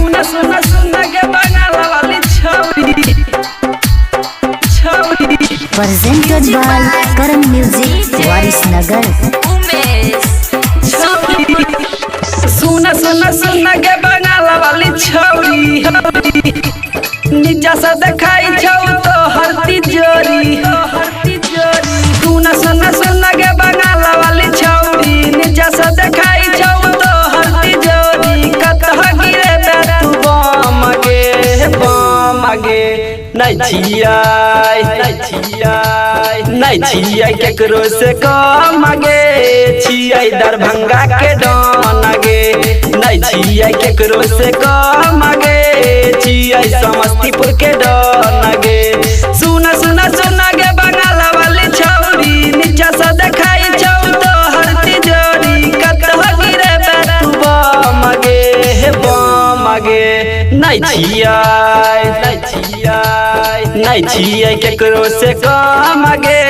सुना सुना सुना के बंगाल वाली छौरी presented by Karan Music Warisnagar। सुना सुना सुना के बंगाल वाली छौरी नीचा से देखाई छौ तो हरती जोरी सुना सुना सुना के बंगाल वाली छौरी नीचा से देखाई छौ तो हरती जोरी कतह गिरे बे तू बम गे नहीं छियै केकरो से कम गे छियै दरभंगा के डॉन गे नहीं छियै केकरो से कम गे छियै समस्तीपुर के डॉन गे सुना सुना सुना गे बंगाल वाली छौरी नीचा से देखाई छौ तो हरती जोरी कतह गिरे बे तू बम गे नहीं छियै केकरो से कम गे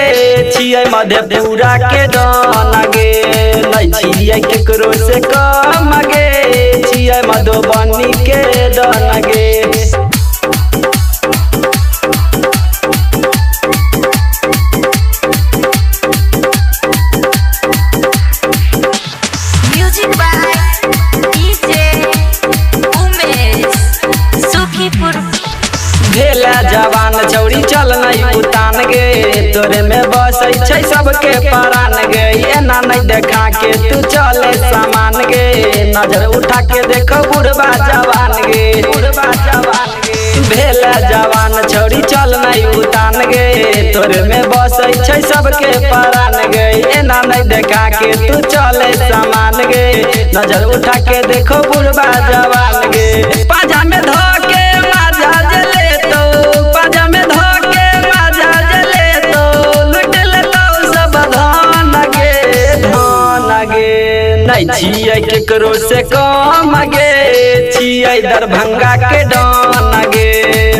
छियै मधेपुरा के डॉन गे नहीं छियै केकरो से कम गे छियै मधुबनी के डॉन गे भेला जवान छौरी चल नहीं उतान गे तोरे में बसै छै सबके परान गे एना नहीं देखा के तू चले सामान गे नजर उठा के देखो बुढ़वा जवान गे भेला जवान छौरी चल नहीं उतान गे तोरे में बसै छै सबके परान गे एना नहीं देखा के तू चले सामान गे नजर उठा के देखो बुढ़वा जवान गे पाजा में धो के माजा जले तो पाजा में धो के माजा जले तो लुट ले तो सब धान गे नहीं छियै केकरो से कम गे छियै दरभंगा के डॉन गे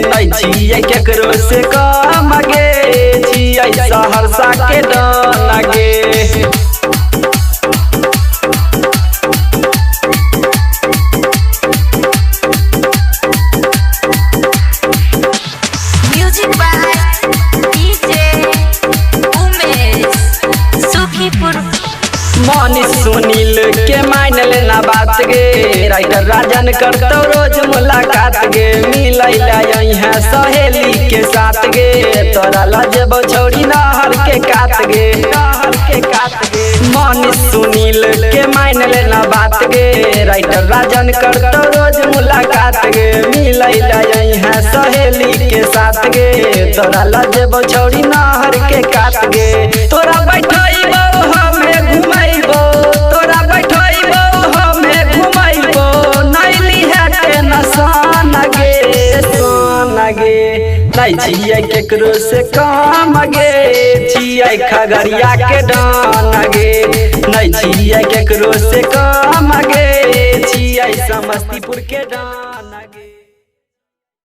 नहीं छियै केकरो से कम गे छियै सहरसा के डॉन गे मनीष सुनील के मान लेना बात गे राइटर राजन करतो रोज मुलाकात गे मिलैला यहाँ सहेली के साथ गे तोरा लजबो छौरी नहर के कात गे मनीष सुनील के मान लेना बात गे राइटर राजन करतो रोज मुलाकात गे मिलैला यहाँ सहेली के साथ गे तोरा लजबो छौरी नहर के कात गे तोरा बैठैबो हमें घुमैबो तोरा बैठैबो हमें घुमैबो नैली है नसान गे नहीं छियै केकरो से कम गे छियै खगड़िया के डॉन गे नहीं छियै केकरो से कम गे छियै समस्तीपुर के डॉन गे।